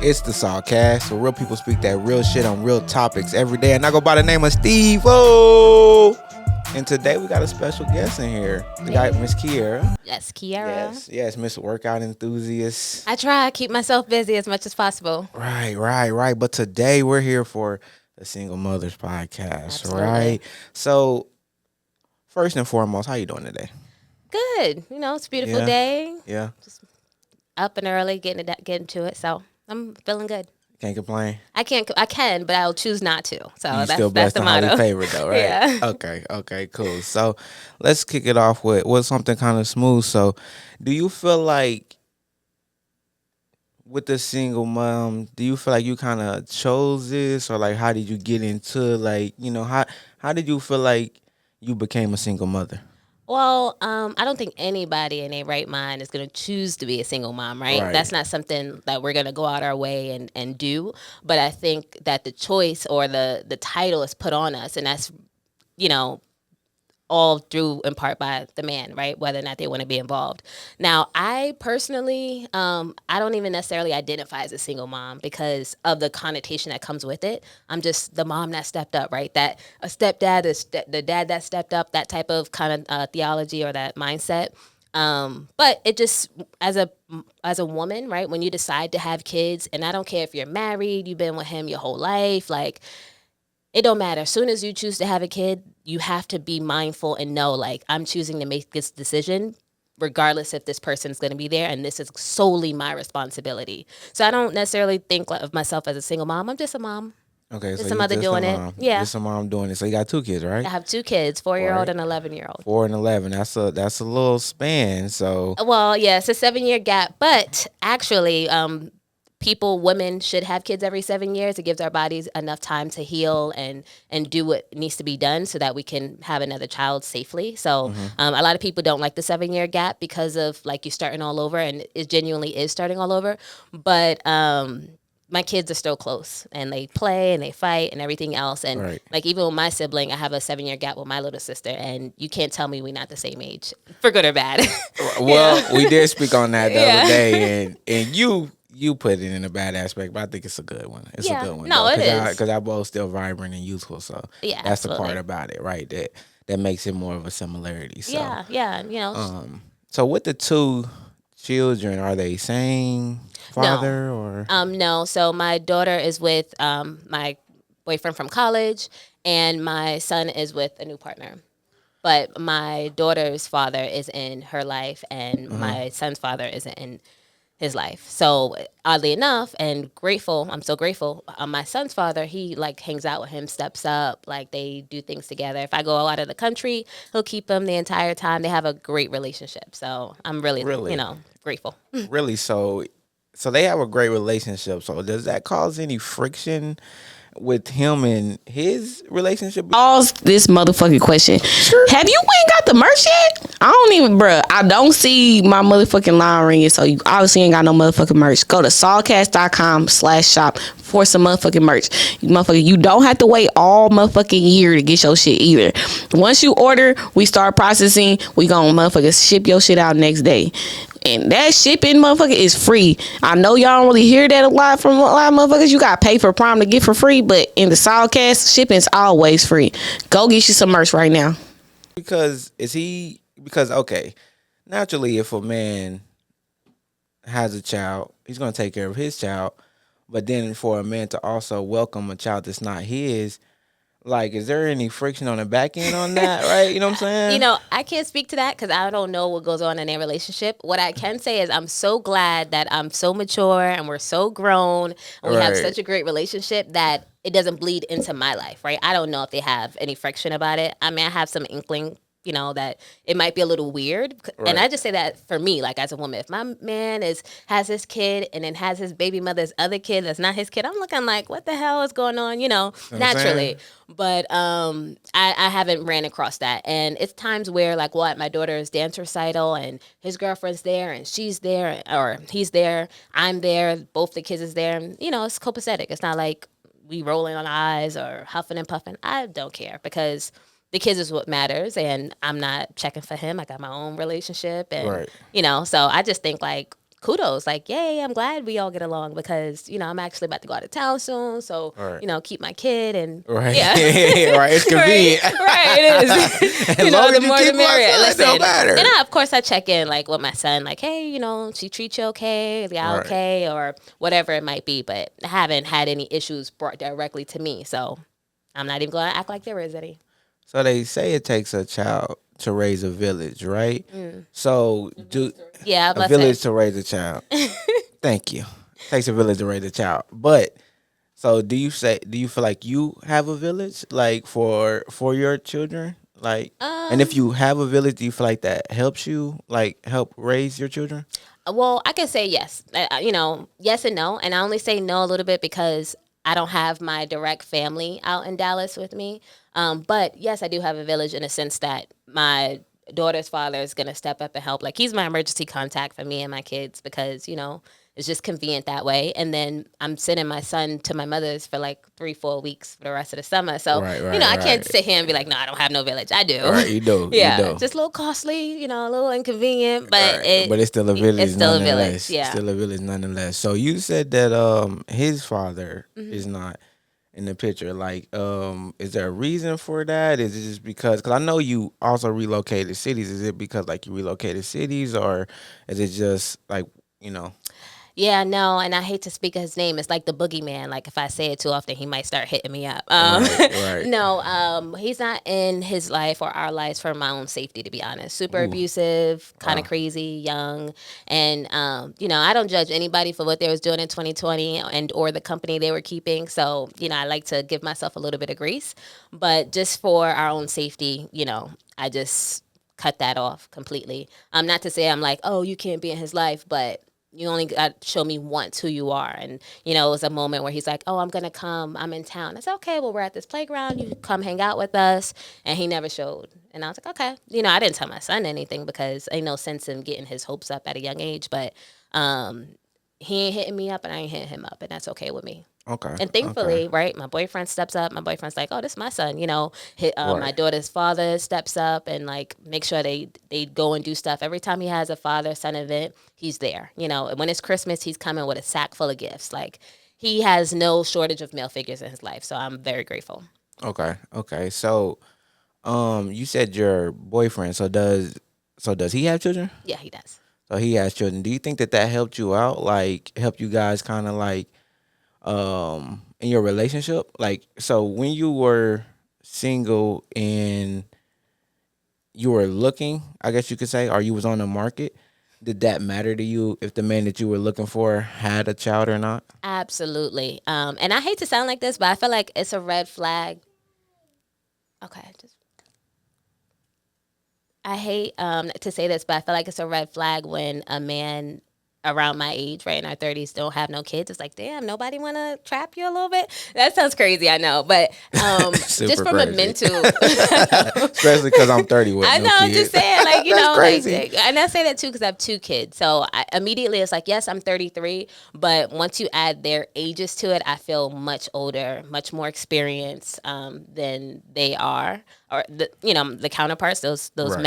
It's the SawCast, where real people speak that real shit on real topics every day. And I go by the name of Stevo. And today we got a special guest in here. We got Miss Kearia. Yes, Kearia. Yes, Miss Workout Enthusiast. I try to keep myself busy as much as possible. Right. But today we're here for the Single Mothers Podcast, Absolutely. right? So, first and foremost, how you doing today? Good. It's a beautiful Yeah. day. Yeah, Up and early, getting to it. So I'm feeling good. can't complain. I can, but I'll choose not to. So You that's still that's blessed the and highly motto. favored though, right? Yeah. Okay, cool. So let's kick it off with something kind of smooth. So do you feel like with the single mom, do you feel like you kind of chose this, or like how did you get into how did you feel like you became a single mother? Well, I don't think anybody in their right mind is going to choose to be a single mom, right? Right. That's not something that we're going to go out our way and do. But I think that the choice or the title is put on us, and that's, all through in part by the man, right? Whether or not they want to be involved. Now, I personally, I don't even necessarily identify as a single mom because of the connotation that comes with it. I'm just the mom that stepped up, right? That a stepdad is the dad that stepped up, that type of kind of theology or that mindset. But it just as a woman, right? When you decide to have kids, and I don't care if you're married, you've been with him your whole life, like it don't matter. As soon as you choose to have a kid, you have to be mindful and know, like, I'm choosing to make this decision regardless if this person's going to be there, and this is solely my responsibility. So I don't necessarily think of myself as a single mom. I'm just a mom. Okay, Just so a you mother just doing a it. mom. Yeah. Just a mom doing it. So you got 2 kids, right? I have 2 kids, 4-year-old Right. and 11-year-old. 4 and 11. That's a little span. So Well, yeah, it's a 7-year gap, but actually, women should have kids every 7 years. It gives our bodies enough time to heal and do what needs to be done so that we can have another child safely. So a lot of people don't like the 7-year gap because of like you starting all over, and it genuinely is starting all over. But my kids are still close, and they play and they fight and everything else. And Right. like even with my sibling, I have a 7-year gap with my little sister, and you can't tell me we're not the same age, for good or bad. Well, we did speak on that the Yeah. other day, and you put it in a bad aspect, but I think it's a good one. It's Yeah. a good one. No, it is. Because I both still vibrant and youthful, so Yeah, that's the absolutely. part about it, right? That makes it more of a similarity. So, Yeah. so with the 2 children, are they same father or? No. So my daughter is with my boyfriend from college, and my son is with a new partner. But my daughter's father is in her life, and my son's father isn't in his life. So oddly enough, and grateful, I'm so grateful. My son's father, he like hangs out with him, steps up, like they do things together. If I go out of the country, he'll keep him the entire time. They have a great relationship. So I'm really, Really? grateful. Really? So they have a great relationship. So does that cause any friction with him and his relationship? Pause this motherfucking question. Have you went and got the merch yet? I don't even, bruh. I don't see my motherfucking line ringing, so you obviously ain't got no motherfucking merch. Go to sawcast.com/shop for some motherfucking merch. You don't have to wait all motherfucking year to get your shit either. Once you order, we start processing. We gonna motherfucking ship your shit out next day. And that shipping, motherfucker, is free. I know y'all don't really hear that a lot from a lot of motherfuckers. You got to pay for Prime to get for free. But in the SawCast, shipping's always free. Go get you some merch right now. Because okay, naturally, if a man has a child, he's going to take care of his child. But then for a man to also welcome a child that's not his, like, is there any friction on the back end on that, right? You know what I'm saying? I can't speak to that because I don't know what goes on in their relationship. What I can say is I'm so glad that I'm so mature and we're so grown and we have Right. such a great relationship that it doesn't bleed into my life, right? I don't know if they have any friction about it. I mean, I have some inkling, that it might be a little weird. Right. And I just say that for me, like as a woman, if my man has his kid and then has his baby mother's other kid that's not his kid, I'm looking like, what the hell is going on, naturally. saying? But I haven't ran across that. And it's times where, like, at my daughter's dance recital and his girlfriend's there and she's there or he's there, I'm there, both the kids is there. And, it's copacetic. It's not like we rolling on eyes or huffing and puffing. I don't care because the kids is what matters, and I'm not checking for him. I got my own relationship, and Right. so I just think like kudos. Like, yay, I'm glad we all get along because, I'm actually about to go out of town soon. So, Right. Keep my kid and Right. yeah. Right. It's convenient. Right, it is. As long The as you more keep the merrier. my son, it don't matter. And of course I check in like with my son, like, hey, she treats you okay? Is y'all Right. okay? Or whatever it might be. But I haven't had any issues brought directly to me. So I'm not even going to act like there is any. So they say it takes a child to raise a village, right? So do Yeah, a village to raise a child. Thank you. Takes a village to raise a child. But so do you feel like you have a village like for your children? Like and if you have a village, do you feel like that helps you like help raise your children? Well, I can say yes. Yes and no. And I only say no a little bit because I don't have my direct family out in Dallas with me. But yes, I do have a village in a sense that my daughter's father is going to step up and help. Like, he's my emergency contact for me and my kids because, it's just convenient that way. And then I'm sending my son to my mother's for like 3-4 weeks for the rest of the summer. So, Right, I can't right. sit here and be like, no, I don't have no village. I do. Right, you do. Yeah, You do. just a little costly, a little inconvenient, but Right. But it's still a village. It's still a nonetheless. village. Yeah. Still a village nonetheless. So you said that his father is not in the picture. Like, is there a reason for that? Is it just because I know you also relocated cities. Is it because like you relocated cities, or is it just like Yeah, no, and I hate to speak of his name. It's like the boogeyman. Like, if I say it too often, he might start hitting me up. Right. No, he's not in his life or our lives for my own safety, to be honest. Super abusive, kind of crazy, young, and I don't judge anybody for what they was doing in 2020 and or the company they were keeping. So, I like to give myself a little bit of grace, but just for our own safety, I just cut that off completely. Not to say I'm like, oh, you can't be in his life, but you only got to show me once who you are. And, it was a moment where he's like, oh, I'm going to come. I'm in town. I said, okay, well, we're at this playground. You come hang out with us. And he never showed. And I was like, okay. I didn't tell my son anything because ain't no sense in getting his hopes up at a young age. But he ain't hitting me up and I ain't hitting him up. And that's okay with me. okay? And thankfully, Okay. right, my boyfriend steps up. My boyfriend's like, "Oh, this is my son." My Right. daughter's father steps up and like make sure they go and do stuff. Every time he has a father son event, he's there. And when it's Christmas, he's coming with a sack full of gifts. Like, he has no shortage of male figures in his life. So I'm very grateful. Okay. Okay. So you said your boyfriend. So does he have children? Yeah, he does. So he has children. Do you think that helped you out? Like helped you guys kind of like in your relationship? Like so when you were single and you were looking, I guess you could say, or you was on the market, did that matter to you if the man that you were looking for had a child or not? Absolutely. And I hate to sound like this, but I feel like it's a red flag. Okay, I hate to say this, but I feel like it's a red flag when a man around my age, right in our 30s, don't have no kids. It's like, damn, nobody want to trap you a little bit? That sounds crazy, I know. But just Super from a crazy. mental... Especially because I'm 30 with I no know, I'm kids. just saying, like, That's crazy. and I say that too because I have 2 kids. So immediately it's like, yes, I'm 33, but once you add their ages to it, I feel much older, much more experienced than they are, or the counterparts, those Right.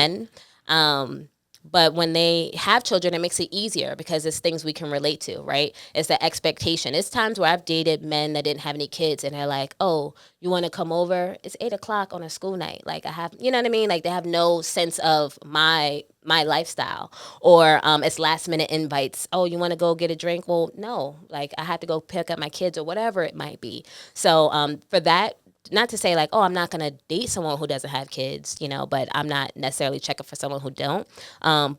men. But when they have children, it makes it easier because it's things we can relate to, right? It's the expectation. It's times where I've dated men that didn't have any kids and they're like, oh, you want to come over? It's 8:00 on a school night. Like, I have, you know what I mean? Like, they have no sense of my lifestyle, or it's last minute invites. Oh, you want to go get a drink? Well, no, like, I have to go pick up my kids or whatever it might be. So for that, not to say like, oh, I'm not gonna date someone who doesn't have kids, but I'm not necessarily checking for someone who don't.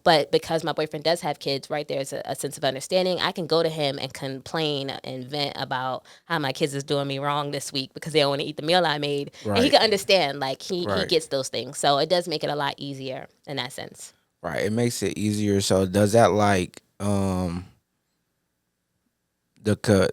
But because my boyfriend does have kids, right, there's a sense of understanding. I can go to him and complain and vent about how my kids is doing me wrong this week because they don't want to eat the meal I made, and he Right. can understand. Like, he Right. gets those things, so it does make it a lot easier in that sense. Right. It makes it easier. So does that like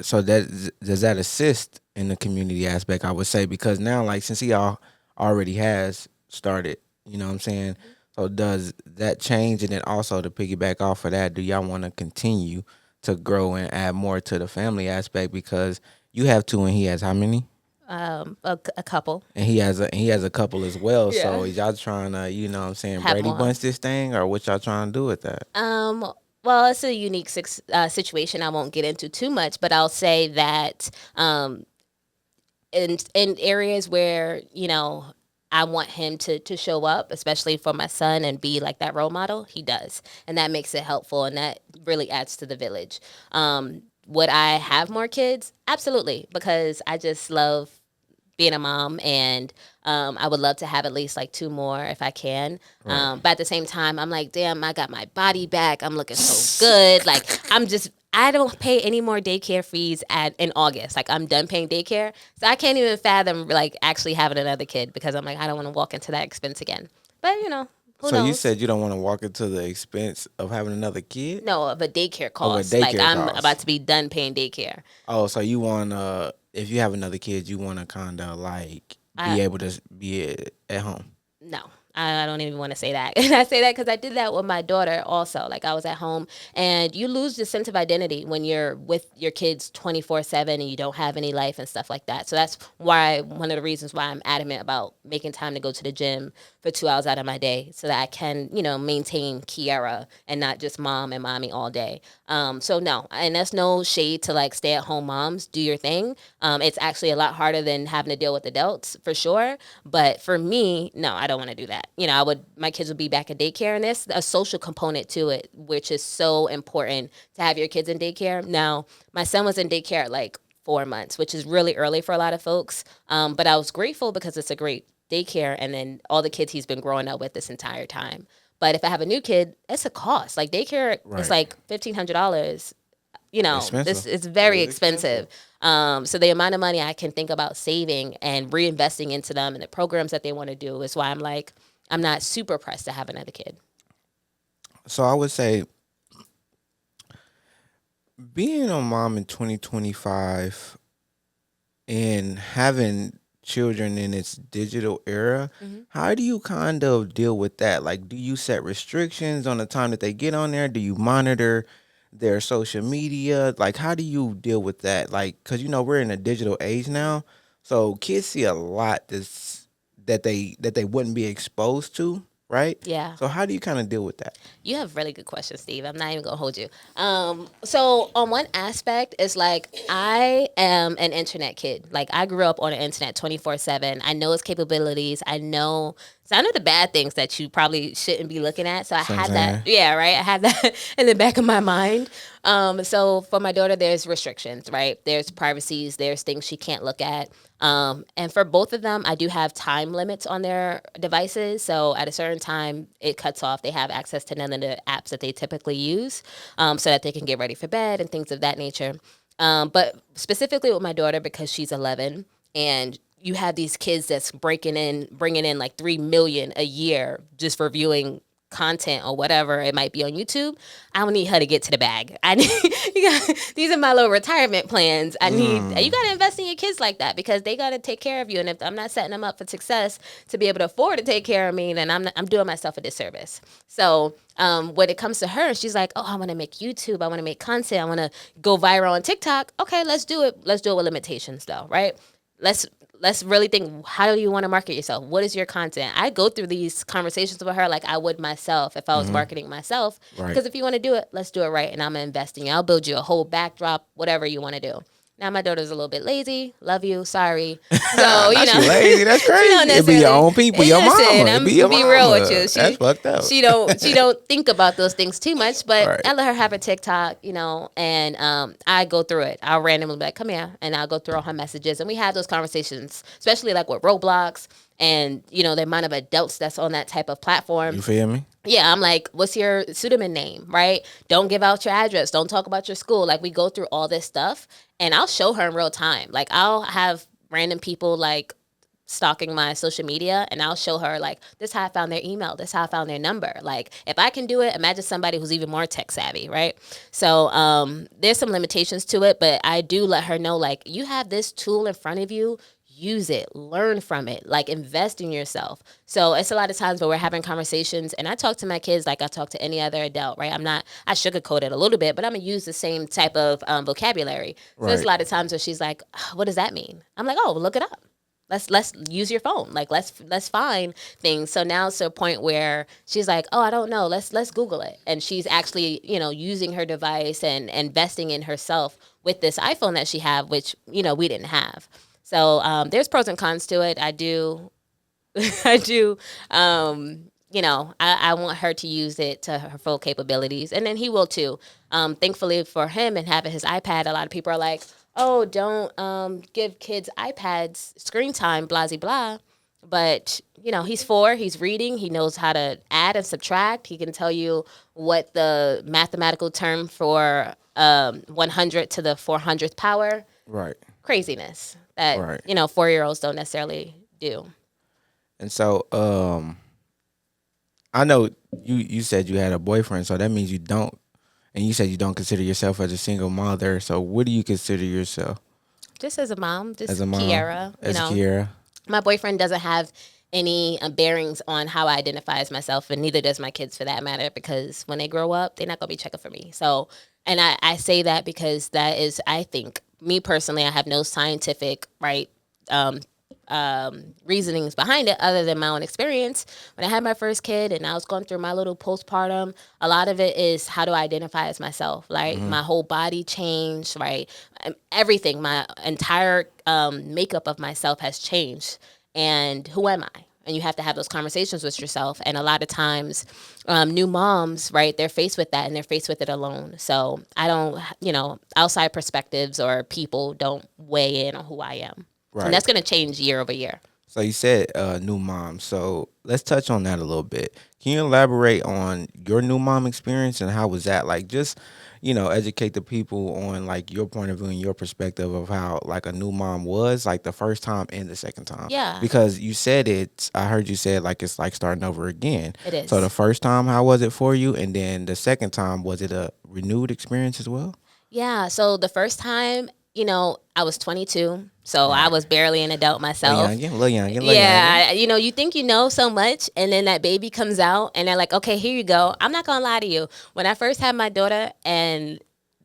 so that does that assist in the community aspect? I would say because now like since he already has started, you know what I'm saying. So does that change? And then also to piggyback off of that, do y'all want to continue to grow and add more to the family aspect because you have 2 and he has how many? A couple. And he has a couple as well. So Yeah. is y'all trying to, you know what I'm saying, Have Brady more. Bunch this thing or what y'all trying to do with that? well, it's a unique situation. I won't get into too much, but I'll say that in areas where I want him to show up, especially for my son, and be like that role model, he does, and that makes it helpful, and that really adds to the village. Would I have more kids? Absolutely, because I just love being a mom, and I would love to have at least like two more if I can. Right. But at the same time, I'm like, damn, I got my body back. I'm looking so good. Like I don't pay any more daycare fees in August. Like I'm done paying daycare, so I can't even fathom like actually having another kid because I'm like I don't want to walk into that expense again. But who So you knows? said you don't want to walk into the expense of having another kid? No, of a daycare Of a cost. Like daycare I'm cost. about to be done paying daycare. Oh, so you want to, if you have another kid, you want to kind of like I be able to be at home. No, I don't even want to say that. And I say that because I did that with my daughter also. Like I was at home, and you lose the sense of identity when you're with your kids 24/7 and you don't have any life and stuff like that. So that's why one of the reasons why I'm adamant about making time to go to the gym for 2 hours out of my day so that I can, maintain Kearia and not just mom and mommy all day. So no, and that's no shade to like stay at home moms. Do your thing. It's actually a lot harder than having to deal with adults for sure. But for me, no, I don't want to do that. My kids would be back at daycare, and there's a social component to it, which is so important to have your kids in daycare. Now, my son was in daycare at like 4 months, which is really early for a lot of folks. But I was grateful because it's a great daycare, and then all the kids he's been growing up with this entire time. But if I have a new kid, it's a cost. Like daycare is Right. like $1,500. This Expensive. is very It is expensive. So the amount of money I can think about saving and reinvesting into them and the programs that they want to do is why I'm like, I'm not super pressed to have another kid. So I would say being a mom in 2025 and having children in its digital era, how do you kind of deal with that? Like, do you set restrictions on the time that they get on there? Do you monitor their social media? Like, how do you deal with that? Like, because we're in a digital age now, so kids see a lot that they wouldn't be exposed to, right? Yeah. So how do you kind of deal with that? You have really good questions, Steve. I'm not even gonna hold you. So on one aspect, it's like I am an internet kid. Like I grew up on the internet 24/7. I know its capabilities. I know the bad things that you probably shouldn't be looking at. So I See what I'm had that. saying? Yeah, right. I had that in the back of my mind. So for my daughter, there's restrictions, right? There's privacies. There's things she can't look at. And for both of them, I do have time limits on their devices. So at a certain time, it cuts off. They have access to none of the apps that they typically use, so that they can get ready for bed and things of that nature. But specifically with my daughter, because she's 11 and you have these kids that's bringing in like 3 million a year just for viewing content or whatever it might be on YouTube. I don't need her to get to the bag. I need these are my little retirement plans. You got to invest in your kids like that because they got to take care of you. And if I'm not setting them up for success to be able to afford to take care of me, then I'm doing myself a disservice. So when it comes to her, she's like, oh, I want to make YouTube. I want to make content. I want to go viral on TikTok. Okay, let's do it. Let's do it with limitations though, right? Let's really think, how do you want to market yourself? What is your content? I go through these conversations with her like I would myself if I was marketing myself. Right. Because if you want to do it, let's do it right. And I'm going to invest in you. I'll build you a whole backdrop, whatever you want to do. Now, my daughter's a little bit lazy. Love you. Sorry. So, Not you lazy. That's crazy. It be your own people, your mama. It be your be mama. real with you. That's fucked up. She don't think about those things too much, but Right. I let her have a TikTok, and I go through it. I'll randomly be like, come here, and I'll go through all her messages, and we have those conversations, especially like with Roblox and the amount of adults that's on that type of platform. You feel me? Yeah, I'm like, what's your pseudonym name, right? Don't give out your address. Don't talk about your school. Like, we go through all this stuff, and I'll show her in real time. Like, I'll have random people, like, stalking my social media, and I'll show her, like, this is how I found their email. This is how I found their number. Like, if I can do it, imagine somebody who's even more tech savvy, right? So there's some limitations to it, but I do let her know, like, you have this tool in front of you. Use it, learn from it, like invest in yourself. So it's a lot of times where we're having conversations and I talk to my kids like I talk to any other adult, right? I sugarcoat it a little bit, but I'm gonna use the same type of vocabulary. So there's a Right. lot of times where she's like, what does that mean? I'm like, oh, look it up. let's use your phone. Like let's find things. So now it's to a point where she's like, oh, I don't know. Let's Google it. And she's actually, using her device and investing in herself with this iPhone that she have, which, we didn't have. So there's pros and cons to it. I do I do. I want her to use it to her full capabilities, and then he will too. Thankfully for him and having his iPad, a lot of people are like, "Oh, don't give kids iPads screen time, blah blah blah." But he's 4. He's reading. He knows how to add and subtract. He can tell you what the mathematical term for 100 to the 400th power. Right. Craziness that Right. 4-year-olds don't necessarily do. And so, I know you said you had a boyfriend, so that means you don't. And you said you don't consider yourself as a single mother. So, what do you consider yourself Just as a mom, just as a mom? Kearia. As Kearia. My boyfriend doesn't have any bearings on how I identify as myself, and neither does my kids for that matter, because when they grow up, they're not going to be checking for me. So, and I say that because that is, I think, me personally, I have no scientific, right, reasonings behind it other than my own experience. When I had my first kid and I was going through my little postpartum, a lot of it is how to identify as myself. Like my whole body changed, right? Everything, my entire makeup of myself has changed. And who am I? And you have to have those conversations with yourself. And a lot of times, new moms, right, they're faced with that and they're faced with it alone. So I don't, outside perspectives or people don't weigh in on who I am. Right. And that's going to change year over year. So you said new mom. So let's touch on that a little bit. Can you elaborate on your new mom experience and how was that? Like, just educate the people on like your point of view and your perspective of how like a new mom was like the first time and the second time. Yeah. Because you said it. I heard you say like it's like starting over again. It is. So the first time, how was it for you? And then the second time, was it a renewed experience as well? Yeah. So the first time, I was 22. So I was barely an adult myself. Little young. Yeah, you think you know so much, and then that baby comes out, and they're like, "Okay, here you go." I'm not gonna lie to you. When I first had my daughter, and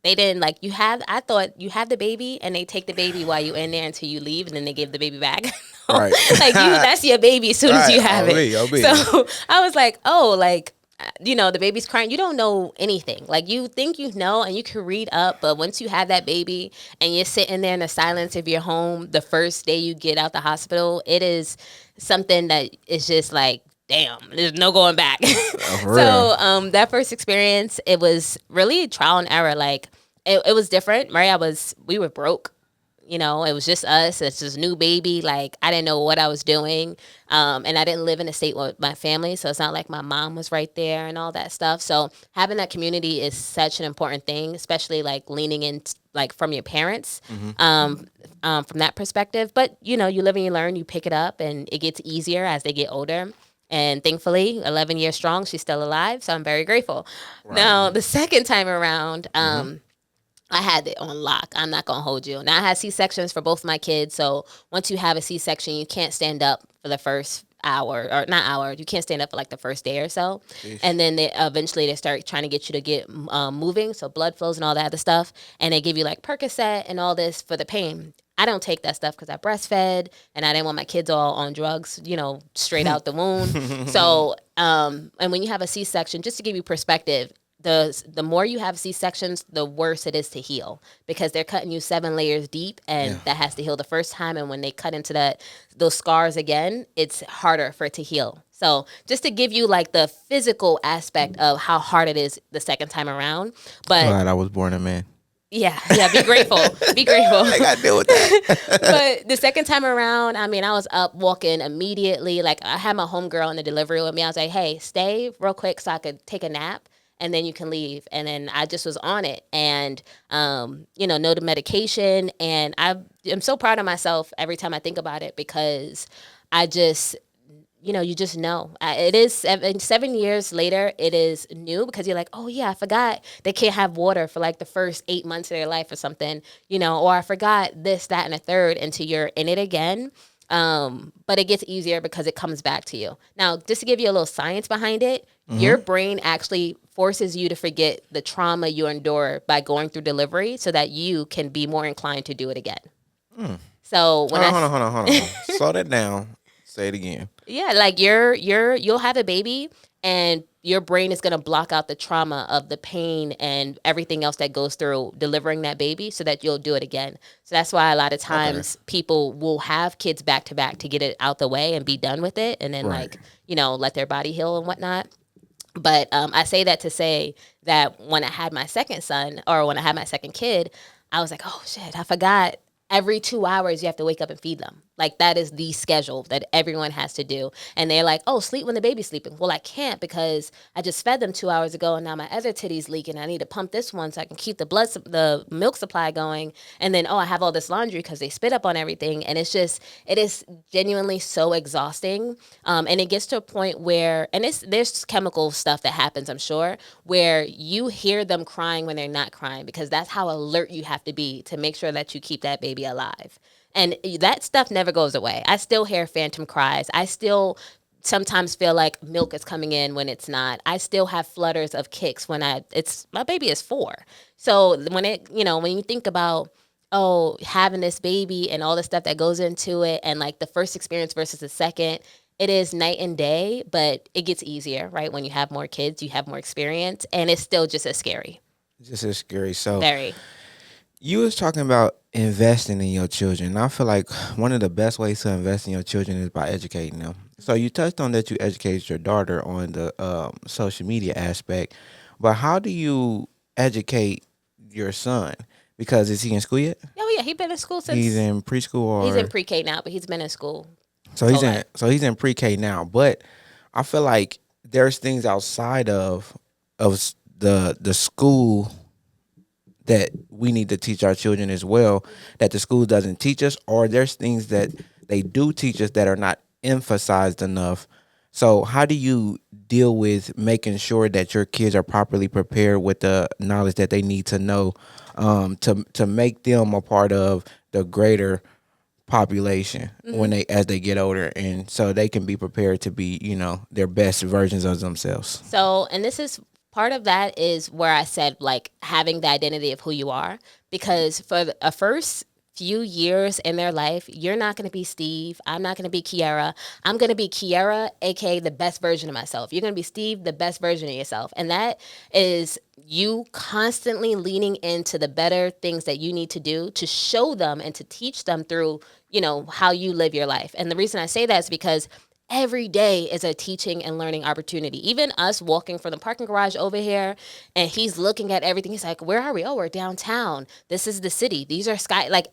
they didn't like I thought you have the baby, and they take the baby while you in there until you leave, and then they give the baby back. Right. Like that's your baby as soon as you have it. So I was like, oh, like. The baby's crying. You don't know anything. Like you think you know and you can read up, but once you have that baby and you're sitting there in the silence of your home the first day you get out the hospital, it is something that is just like, damn, there's no going back. So that first experience, it was really trial and error. Like it was different, right? We were broke. It was just us. It's just new baby. Like I didn't know what I was doing, and I didn't live in a state with my family, so it's not like my mom was right there and all that stuff. So having that community is such an important thing, especially like leaning in, like from your parents, from that perspective. But you live and you learn. You pick it up, and it gets easier as they get older. And thankfully, 11 years strong, she's still alive. So I'm very grateful. Right. Now the second time around. I had it on lock. I'm not going to hold you. Now, I had C-sections for both my kids. So once you have a C-section, you can't stand up for the first hour, or not hour. You can't stand up for like the first day or so. Jeez. And then eventually they start trying to get you to get moving. So blood flows and all that other stuff. And they give you like Percocet and all this for the pain. I don't take that stuff because I breastfed and I didn't want my kids all on drugs, straight out the womb. So, and when you have a C-section, just to give you perspective, the more you have C-sections, the worse it is to heal because they're cutting you 7 layers deep, and that has to heal the first time. And when they cut into those scars again, it's harder for it to heal. So just to give you like the physical aspect of how hard it is the second time around. But glad I was born a man. Yeah, be grateful. Be grateful. I got to deal with that. But the second time around, I mean, I was up walking immediately. Like I had my homegirl in the delivery with me. I was like, hey, stay real quick so I could take a nap. And then you can leave. And then I just was on it and, know the medication. And I'm so proud of myself every time I think about it because I just, you just know. It is 7 years later, it is new because you're like, oh, yeah, I forgot they can't have water for like the first 8 months of their life or something, or I forgot this, that, and a third until you're in it again. But it gets easier because it comes back to you. Now, just to give you a little science behind it, your brain actually forces you to forget the trauma you endure by going through delivery so that you can be more inclined to do it again. So when Hold on. Slow that down. Say it again. yeah, like you'll have a baby and your brain is going to block out the trauma of the pain and everything else that goes through delivering that baby so that you'll do it again. So that's why a lot of Okay. times people will have kids back to back to get it out the way and be done with it and then Right. like, let their body heal and whatnot. But I say that to say that when I had my second son or when I had my second kid, I was like, oh shit, I forgot. Every 2 hours, you have to wake up and feed them. Like that is the schedule that everyone has to do. And they're like, oh, sleep when the baby's sleeping. Well, I can't because I just fed them 2 hours ago, and now my other titty's leaking. I need to pump this one so I can keep the milk supply going. And then I have all this laundry because they spit up on everything. And it is genuinely so exhausting. And it gets to a point where, and there's chemical stuff that happens, I'm sure, where you hear them crying when they're not crying because that's how alert you have to be to make sure that you keep that baby alive. And that stuff never goes away. I still hear phantom cries. I still sometimes feel like milk is coming in when it's not. I still have flutters of kicks when my baby is 4. So when you think about having this baby and all the stuff that goes into it and like the first experience versus the second, it is night and day, but it gets easier, right? When you have more kids, you have more experience, and it's still just as scary. Just as scary. So Very. you was talking about investing in your children. I feel like one of the best ways to invest in your children is by educating them. So you touched on that you educated your daughter on the social media aspect, but how do you educate your son? Because is he in school yet? Oh yeah, he's been in school since He's in preschool, he's in or pre-K now, but he's been in school so his he's whole in life. so he's in pre-K now. But I feel like there's things outside of the school that we need to teach our children as well that the school doesn't teach us, or there's things that they do teach us that are not emphasized enough. So how do you deal with making sure that your kids are properly prepared with the knowledge that they need to know, to make them a part of the greater population when they get older, and so they can be prepared to be their best versions of themselves? So, and this is part of that is where I said like having the identity of who you are, because for a first few years in their life, you're not going to be Steve. I'm not going to be Kearia. I'm going to be Kearia, aka the best version of myself. You're going to be Steve, the best version of yourself. And that is you constantly leaning into the better things that you need to do to show them and to teach them through, how you live your life. And the reason I say that is because every day is a teaching and learning opportunity. Even us walking from the parking garage over here, and he's looking at everything. He's like, where are we? Oh, we're downtown. This is the city. These are sky. Like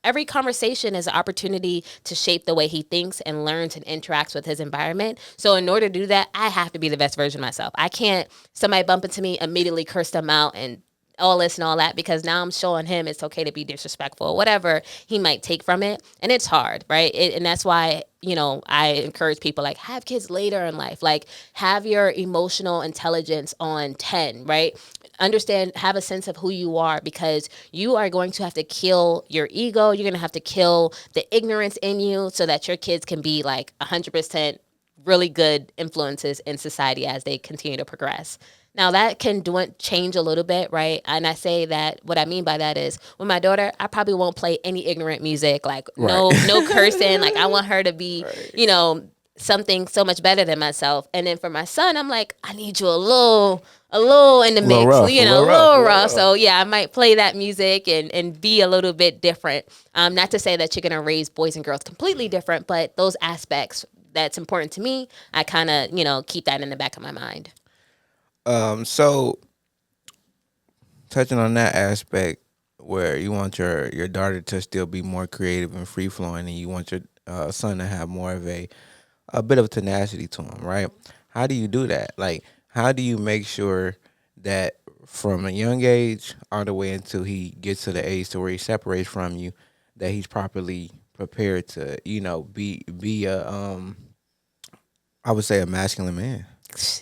every conversation is an opportunity to shape the way he thinks and learns and interacts with his environment. So in order to do that, I have to be the best version of myself. I can't, somebody bump into me, immediately curse them out and all this and all that, because now I'm showing him it's okay to be disrespectful or whatever he might take from it. And it's hard, right? And that's why, I encourage people like have kids later in life, like have your emotional intelligence on 10, right? Understand, have a sense of who you are, because you are going to have to kill your ego. You're going to have to kill the ignorance in you so that your kids can be like 100% really good influences in society as they continue to progress. Now that can change a little bit, right? And I say that what I mean by that is with my daughter, I probably won't play any ignorant music, like Right. no cursing. Like I want her to be, Right. something so much better than myself. And then for my son, I'm like, I need you a little in the Little mix, rough, a a little rough, a little little rough. rough. So yeah, I might play that music and be a little bit different. Not to say that you're gonna raise boys and girls completely different, but those aspects that's important to me, I kind of keep that in the back of my mind. So touching on that aspect where you want your daughter to still be more creative and free flowing, and you want your son to have more of a bit of tenacity to him, right? How do you do that? Like, how do you make sure that from a young age all the way until he gets to the age to where he separates from you, that he's properly prepared to, be a I would say a masculine man.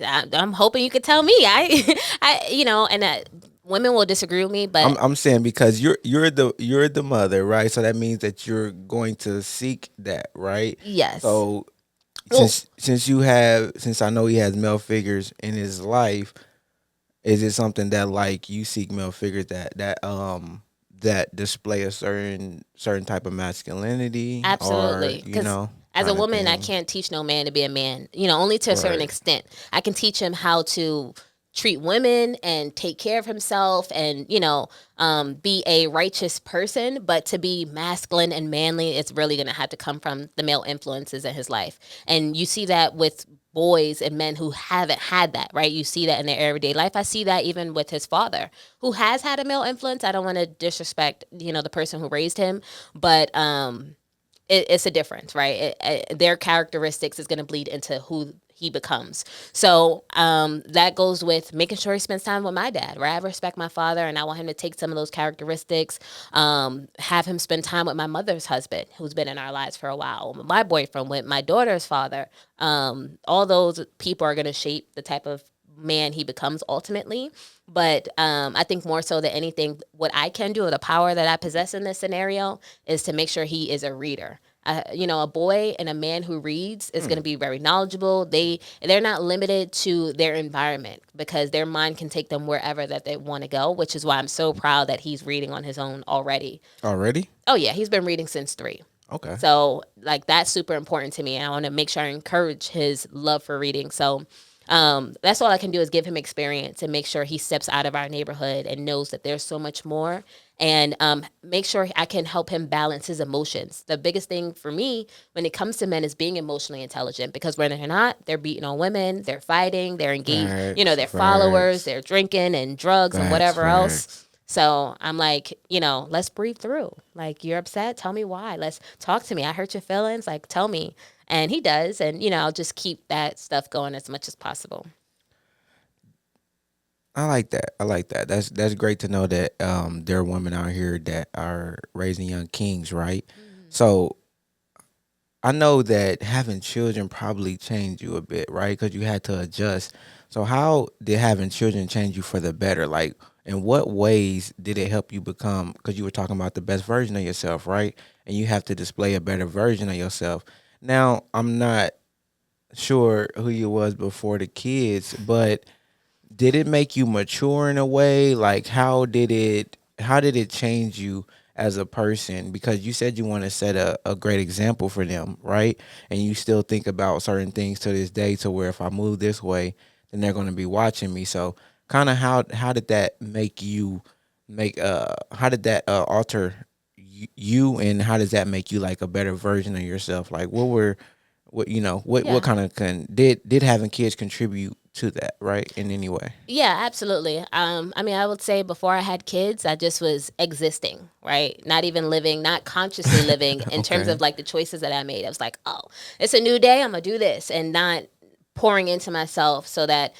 I'm hoping you could tell me. And women will disagree with me, but I'm saying because you're the mother, right? So that means that you're going to seek that, right? yes. So Well, since I know he has male figures in his life, is it something that like you seek male figures that display a certain type of masculinity, or Absolutely. Because as a kind of woman, I thing. can't teach no man to be a man, only to a certain Right. extent. I can teach him how to treat women and take care of himself and, be a righteous person. But to be masculine and manly, it's really going to have to come from the male influences in his life. And you see that with boys and men who haven't had that, right? You see that in their everyday life. I see that even with his father, who has had a male influence. I don't want to disrespect, the person who raised him, but it's a difference, right? Their characteristics is going to bleed into who he becomes. So that goes with making sure he spends time with my dad, right? I respect my father, and I want him to take some of those characteristics, have him spend time with my mother's husband, who's been in our lives for a while, with my boyfriend, with my daughter's father. All those people are going to shape the type of man he becomes ultimately. But I think more so than anything, what I can do, or the power that I possess in this scenario, is to make sure he is a reader. A boy and a man who reads is going to be very knowledgeable. They're not limited to their environment because their mind can take them wherever that they want to go, which is why I'm so proud that he's reading on his own already. Already? Oh yeah, he's been reading since 3. Okay. So like that's super important to me, and I want to make sure I encourage his love for reading. So that's all I can do is give him experience and make sure he steps out of our neighborhood and knows that there's so much more, and make sure I can help him balance his emotions. The biggest thing for me when it comes to men is being emotionally intelligent, because when they're not, they're beating on women, they're fighting, they're engaged, Facts. they're followers, Facts. they're drinking and drugs and Facts. whatever else. Facts. So I'm like, let's breathe through. Like, you're upset? Tell me why. Let's talk to me. I hurt your feelings. Like, tell me. And he does. And, I'll just keep that stuff going as much as possible. I like that. I like that. That's great to know that there are women out here that are raising young kings, right? So I know that having children probably changed you a bit, right? Because you had to adjust. So how did having children change you for the better? Like, in what ways did it help you become? Because you were talking about the best version of yourself, right? And you have to display a better version of yourself. Now, I'm not sure who you was before the kids, but did it make you mature in a way? Like, how did it change you as a person? Because you said you want to set a great example for them, right? And you still think about certain things to this day, to where if I move this way, then they're going to be watching me. So kind of how did that make you make how did that alter you, and how does that make you like a better version of yourself? Like, what Yeah. kind of did having kids contribute to that, right, in any way? Yeah, absolutely. I mean, I would say before I had kids, I just was existing, right? Not even living, not consciously living in terms Okay. of like the choices that I made. I was like, oh, it's a new day. I'm going to do this, and not pouring into myself so that,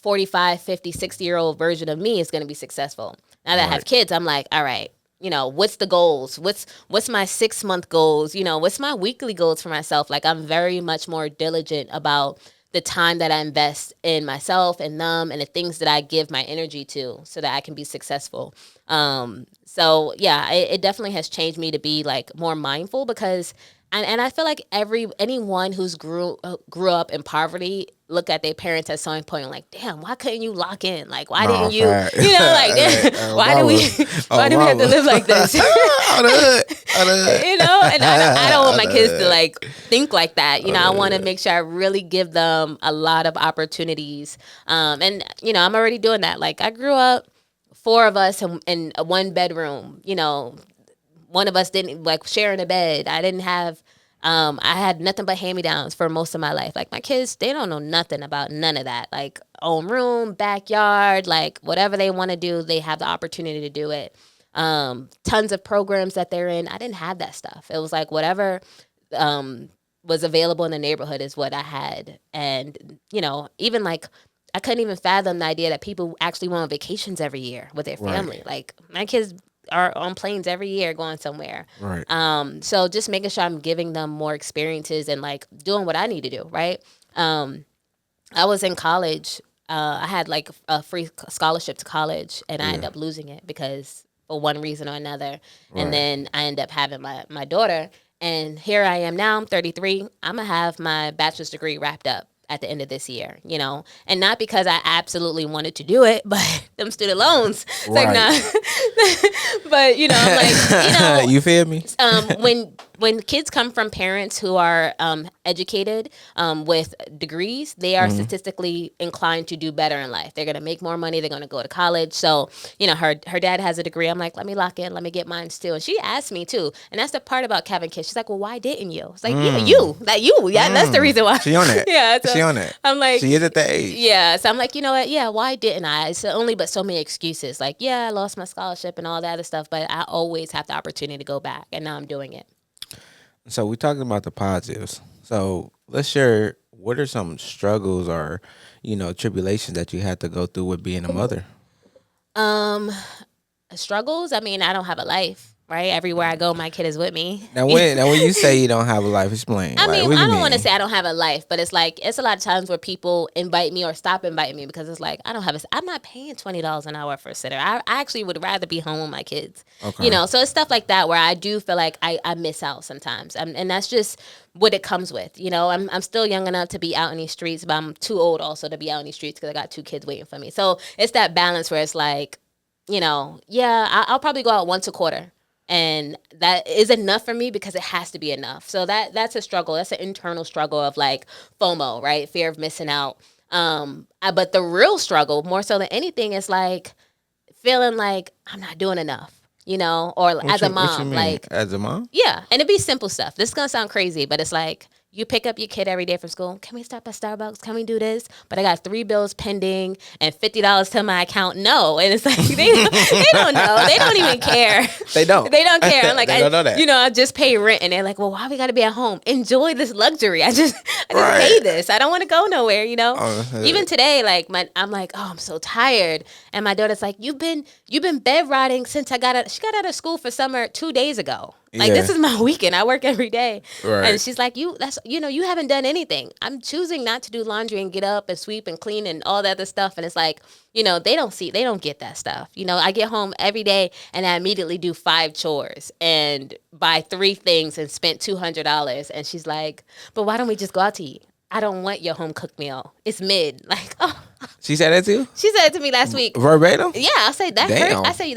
45, 50, 60-year-old version of me is going to be successful. Now that I have Right. kids, I'm like, all right, what's the goals? What's my 6-month goals? What's my weekly goals for myself? Like, I'm very much more diligent about the time that I invest in myself and them and the things that I give my energy to so that I can be successful. So yeah, it definitely has changed me to be like more mindful, because and I feel like anyone who's grew up in poverty look at their parents at some point like, damn, why couldn't you lock in? Like, why Nah, didn't you, fact. like, Oh, why do we, mama. why Oh, do we have to mama. live like this? On the hood. On the hood. And I don't want On my the kids to hood. like think like that. On I the want to hood. make sure I really give them a lot of opportunities. And I'm already doing that. Like, I grew up, 4 of us in a 1 bedroom. One of us didn't like sharing a bed. I didn't have. I had nothing but hand-me-downs for most of my life. Like, my kids, they don't know nothing about none of that. Like, own room, backyard, like whatever they want to do, they have the opportunity to do it. Tons of programs that they're in. I didn't have that stuff. It was like whatever was available in the neighborhood is what I had. And, even like, I couldn't even fathom the idea that people actually went on vacations every year with their Right. family. Like, my kids are on planes every year going somewhere. Right. So just making sure I'm giving them more experiences and like doing what I need to do, right? I was in college. I had like a free scholarship to college, and I ended Yeah. up losing it because for one reason or another. And Right. then I ended up having my daughter. And here I am now. I'm 33. I'm gonna have my bachelor's degree wrapped up. at the end of this year, you know, and not because I absolutely wanted to do it, but them student loans. It's like, Right. nah. But, you know, I'm like, you know, You feel me? When kids come from parents who are educated with degrees, they are statistically inclined to do better in life. They're going to make more money. They're going to go to college. So, you know, her dad has a degree. I'm like, let me lock in. Let me get mine too. And she asked me too. And that's the part about Kevin Kidd. She's like, well, why didn't you? It's like, yeah, you. Yeah, that's the reason why. She on that. Yeah. So She on that. I'm like, She is at the age. yeah. So I'm like, you know what? Yeah, why didn't I? It's only but so many excuses. Like, yeah, I lost my scholarship and all that other stuff, but I always have the opportunity to go back. And now I'm doing it. So we're talking about the positives. So let's share, what are some struggles or, you know, tribulations that you had to go through with being a mother? Struggles. I mean, I don't have a life, right? Everywhere I go, my kid is with me. Now when you say you don't have a life, explain. I Like, mean, what do I you don't want to mean? say I don't have a life, but it's like it's a lot of times where people invite me or stop inviting me because it's like I don't have a. I'm not paying $20 an hour for a sitter. I actually would rather be home with my kids. Okay. You know, so it's stuff like that where I do feel like I miss out sometimes, and that's just what it comes with. You know, I'm still young enough to be out in these streets, but I'm too old also to be out in these streets because I got 2 kids waiting for me. So it's that balance where it's like, you know, yeah, I'll probably go out once a quarter. And that is enough for me because it has to be enough. So that's a struggle. That's an internal struggle of like FOMO, right? Fear of missing out. But the real struggle, more so than anything, is like feeling like I'm not doing enough, you know, or as a What you mom, mean? like, As a mom? yeah. And it'd be simple stuff. This is going to sound crazy, but it's like, you pick up your kid every day from school. Can we stop at Starbucks? Can we do this? But I got 3 bills pending and $50 to my account. No. And it's like, they don't know. They don't even care. They don't. They don't care. I'm like, They don't know that. You know, I just pay rent. And they're like, well, why we got to be at home? Enjoy this luxury. I just Right. pay this. I don't want to go nowhere, you know? Oh, Even today, like, I'm like, oh, I'm so tired. And my daughter's like, you've been bed rotting since she got out of school for summer 2 days ago. Like, Yeah. this is my weekend. I work every day. Right. And she's like, you haven't done anything. I'm choosing not to do laundry and get up and sweep and clean and all that other stuff. And it's like, you know, they don't get that stuff. You know, I get home every day and I immediately do 5 chores and buy 3 things and spent $200. And she's like, but why don't we just go out to eat? I don't want your home cooked meal. It's mid. Like, oh, She said that too? she said it to me last week. Verbatim? Yeah, I say that Damn. hurt. I say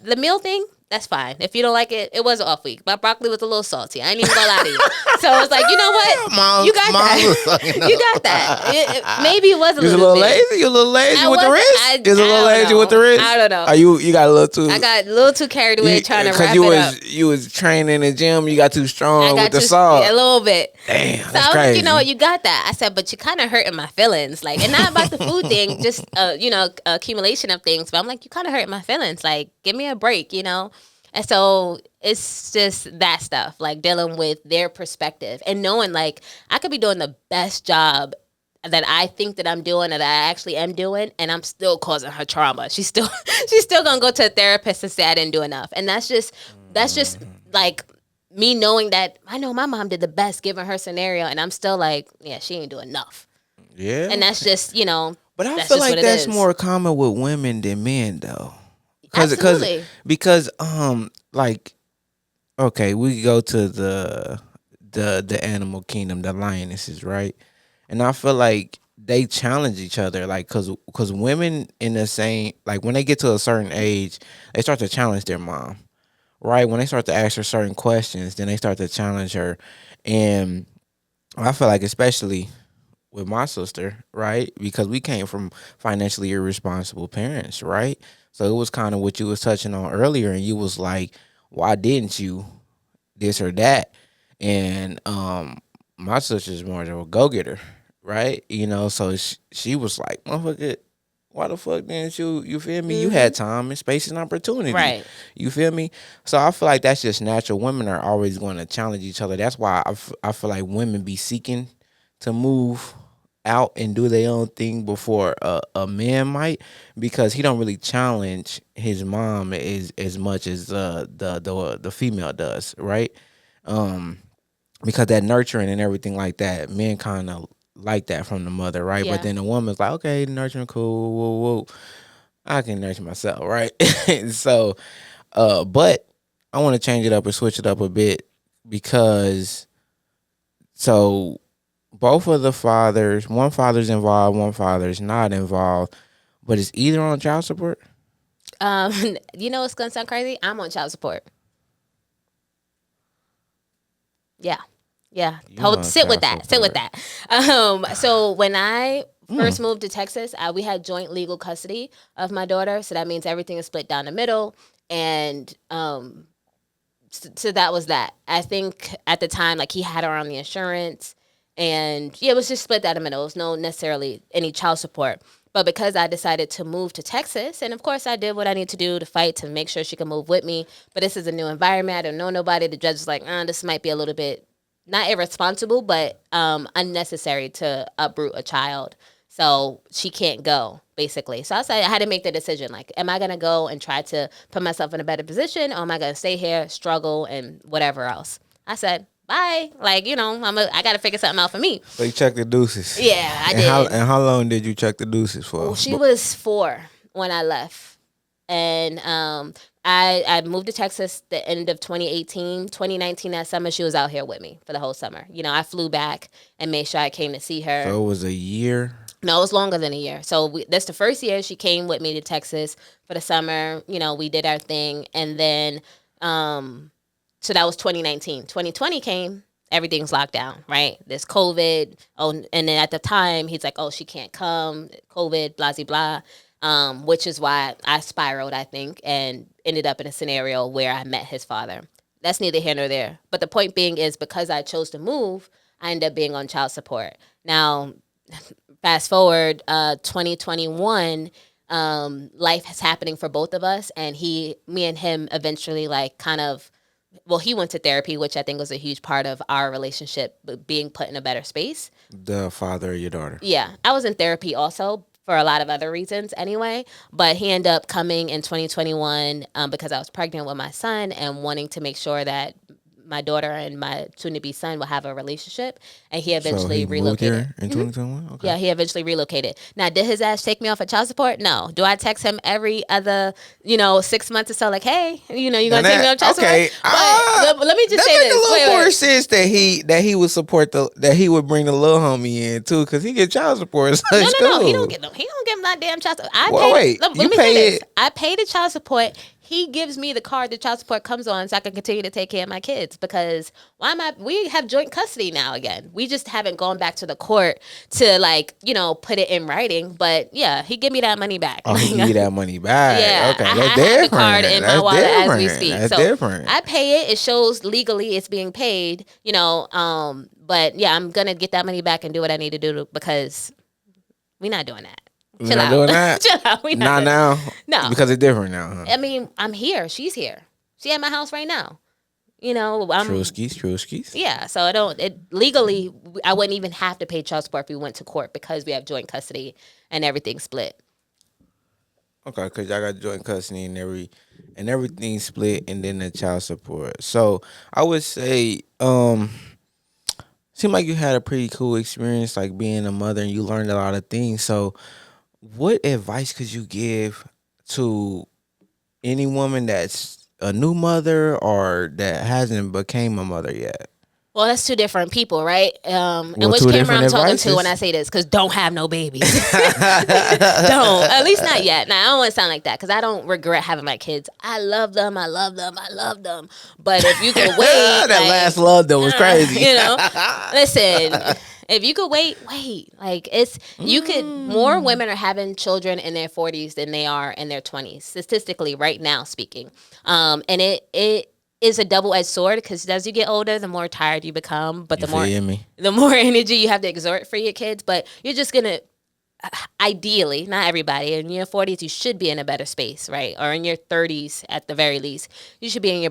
the meal thing. That's fine. If you don't like it, it was an off week. My broccoli was a little salty. I ain't even gonna lie to you. So it's like, you know what? Mom- you got mom that. was fucking up. You got that. Maybe it was a You was a little little bit. lazy? You a little lazy I with the wasn't- wrist? I- You was a I little don't lazy know. with the wrist? I don't know. Are you got a little too... I got a little too carried away trying to wrap you it up. you was training in the gym, you got too I strong got with the too- salt. a little bit. Damn, So that's I was crazy. like, you know what, you got that. I said, but you're kind of hurting my feelings. Like, and not about the food thing, just, you know, accumulation of things. But I'm like, you kind of hurting my feelings. Like, give me a break, you know? And so it's just that stuff, like dealing with their perspective and knowing like I could be doing the best job that I think that I'm doing or that I actually am doing, and I'm still causing her trauma. She's still gonna go to a therapist and say I didn't do enough. And that's just like me knowing that I know my mom did the best given her scenario, and I'm still like, yeah, she ain't doing enough. Yeah. And that's just, you know, But I that's feel just like what it that's is. more common with women than men though. Absolutely. Because like, okay, we go to the animal kingdom, the lionesses, right? And I feel like they challenge each other, like, cause women in the same, like when they get to a certain age, they start to challenge their mom, right? When they start to ask her certain questions, then they start to challenge her, and I feel like especially with my sister, right? Because we came from financially irresponsible parents, right? So it was kind of what you was touching on earlier, and you was like, why didn't you this or that? And my sister's more of a go getter, right? You know, so she was like, motherfucker, why the fuck didn't you? You feel me? You had time and space and opportunity, Right. You feel me? So I feel like that's just natural. Women are always going to challenge each other. That's why I feel like women be seeking to move out and do their own thing before a man might, because he don't really challenge his mom as much as the female does, right? Because that nurturing and everything like that, men kind of like that from the mother, right? Yeah. But then the woman's like, okay, nurturing, cool, whoa, I can nurture myself, right? So, but I want to change it up and switch it up a bit because, so both of the fathers, one father's involved, one father's not involved, but is either on child support? Um, you know what's gonna sound crazy? I'm on child support. Yeah. Yeah. You on Sit with child that. Sit with support. that. So when I first moved to Texas, we had joint legal custody of my daughter. So that means everything is split down the middle. And so that was that. I think at the time, like he had her on the insurance, and yeah, it was just split down the middle. It was no necessarily any child support. But because I decided to move to Texas, and of course I did what I need to do to fight to make sure she could move with me. But this is a new environment. I don't know nobody. The judge is like, this might be a little bit not irresponsible, but unnecessary to uproot a child. So she can't go, basically. So I had to make the decision, like, am I going to go and try to put myself in a better position, or am I going to stay here, struggle, and whatever else? I said, bye. Like, I got to figure something out for me. So you checked the deuces. Yeah, I and did. How long did you check the deuces for? Well, she was 4 when I left. And I moved to Texas the end of 2018. 2019, that summer, she was out here with me for the whole summer. I flew back and made sure I came to see her. So it was a year? No, it was longer than a year. So that's the first year she came with me to Texas for the summer. We did our thing. And then, so that was 2019. 2020 came. Everything's locked down, right? There's COVID. Oh, and then at the time, he's like, oh, she can't come. COVID, blah, blah, blah. Which is why I spiraled, I think, and ended up in a scenario where I met his father. That's neither here nor there. But the point being is, because I chose to move, I ended up being on child support. Now, fast forward 2021, life is happening for both of us, and me and him eventually he went to therapy, which I think was a huge part of our relationship being put in a better space. The father of your daughter. Yeah, I was in therapy also for a lot of other reasons anyway, but he ended up coming in 2021 because I was pregnant with my son and wanting to make sure that my daughter and my soon-to-be son will have a relationship, and he eventually relocated. Moved here in 2021? Okay. Yeah, he eventually relocated. Now, did his ass take me off of child support? No. Do I text him every other, 6 months or so, like, hey, you gonna take me off child support? But let me just say this. That makes a little Wait. more sense that he would support that he would bring the little homie in too, because he get child support. So No. He don't get that damn child support. Let me say this. I pay the child support. He gives me the card the child support comes on, so I can continue to take care of my kids. Because we have joint custody now again. We just haven't gone back to the court to put it in writing. But yeah, he give me that money back. Oh, he give you that money back. Yeah, Okay, I that's have different. the card in my wallet as we speak. That's so different. I pay it. It shows legally it's being paid. But yeah, I'm gonna get that money back and do what I need to do because we're not doing that. We're not doing that. Chill out. We not now. No, because it's different now. Huh? I mean, I'm here. She's here. She at my house right now. I'm true skis. Yeah, so legally, I wouldn't even have to pay child support if we went to court because we have joint custody and everything split. Okay, because y'all got joint custody and everything split, and then the child support. So I would say, seemed like you had a pretty cool experience, like being a mother, and you learned a lot of things. So, what advice could you give to any woman that's a new mother or that hasn't became a mother yet? Well, that's two different people, right? And which two camera I'm different talking advices. to when I say this, because don't have no babies. Don't. At least not yet. Now, I don't want to sound like that, because I don't regret having my kids. I love them. But if you can wait. That last love that was crazy. Listen, if you could wait. Like, more women are having children in their 40s than they are in their 20s, statistically, right now speaking. And it is a double-edged sword, because as you get older, the more tired you become, but the more energy you have to exert for your kids. But you're just gonna, ideally, not everybody, in your 40s you should be in a better space, right? Or in your 30s at the very least, you should be in a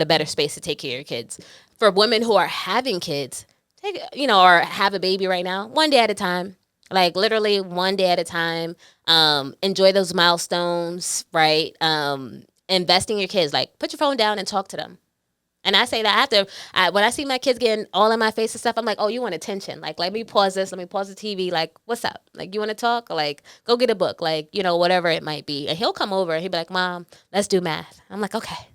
better space to take care of your kids. For women who are having kids, or have a baby right now, one day at a time. Like, literally one day at a time. Enjoy those milestones, right? Invest in your kids. Like, put your phone down and talk to them. And I say that when I see my kids getting all in my face and stuff, I'm like, oh, you want attention. Like, let me pause this. Let me pause the TV. Like, what's up? Like, you want to talk? Or like, go get a book. Like, whatever it might be. And he'll come over and he'll be like, Mom, let's do math. I'm like, okay.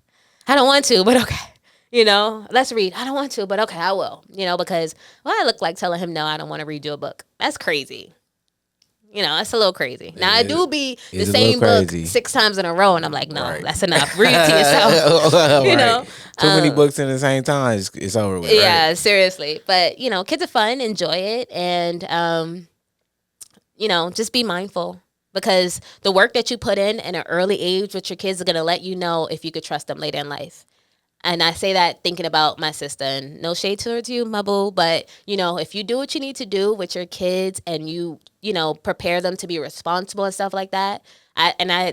I don't want to, but okay. let's read. I don't want to, but okay, I will. Because I look like telling him no, I don't want to read you a book. That's crazy. That's a little crazy. Now, I do be the same book 6 times in a row, and I'm like, no, that's enough. Read it to yourself. Right. Too many books in the same time, it's over with. Yeah, right? seriously. But, kids are fun. Enjoy it. And, just be mindful. Because the work that you put in an early age with your kids are going to let you know if you could trust them later in life. And I say that thinking about my sister, and no shade towards you, my boo, but, if you do what you need to do with your kids and you prepare them to be responsible and stuff like that,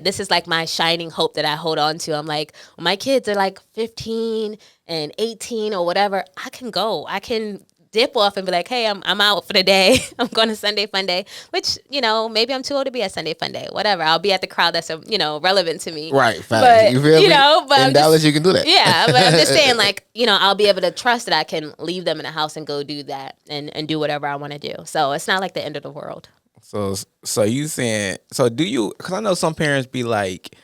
this is like my shining hope that I hold on to. I'm like, when my kids are like 15 and 18 or whatever, I can dip off and be like, hey, I'm out for the day. I'm going to Sunday Fun Day, which, maybe I'm too old to be at Sunday Fun Day, whatever. I'll be at the crowd that's, relevant to me. Right. Fact. But, you feel me? but in Dallas, you can do that. Yeah. But I'm just saying, like, I'll be able to trust that I can leave them in the house and go do that and do whatever I want to do. So it's not like the end of the world. So you saying, so do you, because I know some parents be like,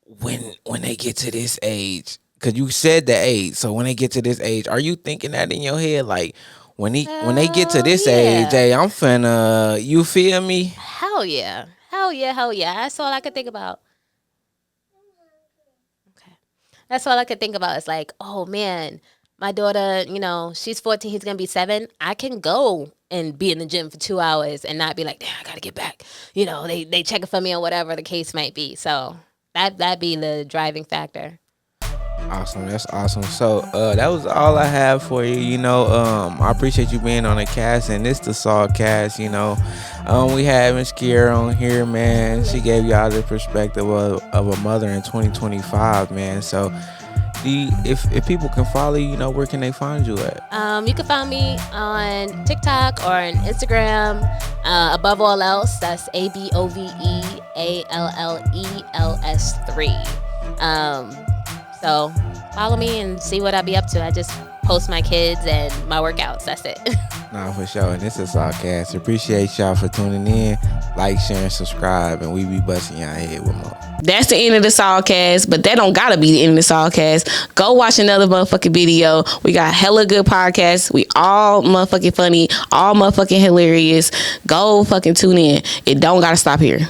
when they get to this age, because you said the age, so when they get to this age, are you thinking that in your head, like when they get to this age, hey, I'm finna, you feel me? Hell yeah, that's all I could think about. Okay, that's all I could think about. It's like, oh man, my daughter, she's 14, he's gonna be 7. I can go and be in the gym for 2 hours and not be like, damn, I gotta get back. They checking for me or whatever the case might be. So that'd be the driving factor. Awesome, that's awesome. So that was all I have for you. I appreciate you being on the cast, and this the SawCast. We had Miss Kearia on here, man. She gave y'all the perspective of a mother in 2025, man. So if people can follow you, where can they find you at? You can find me on TikTok or on Instagram. Above all else, that's ABOVEALLELS3. So follow me and see what I be up to. I just post my kids and my workouts. That's it. Nah, for sure. And this is SawCast. Appreciate y'all for tuning in. Like, share, and subscribe. And we be busting y'all head with more. That's the end of the SawCast, but that don't gotta be the end of the SawCast. Go watch another motherfucking video. We got hella good podcasts. We all motherfucking funny, all motherfucking hilarious. Go fucking tune in. It don't gotta stop here.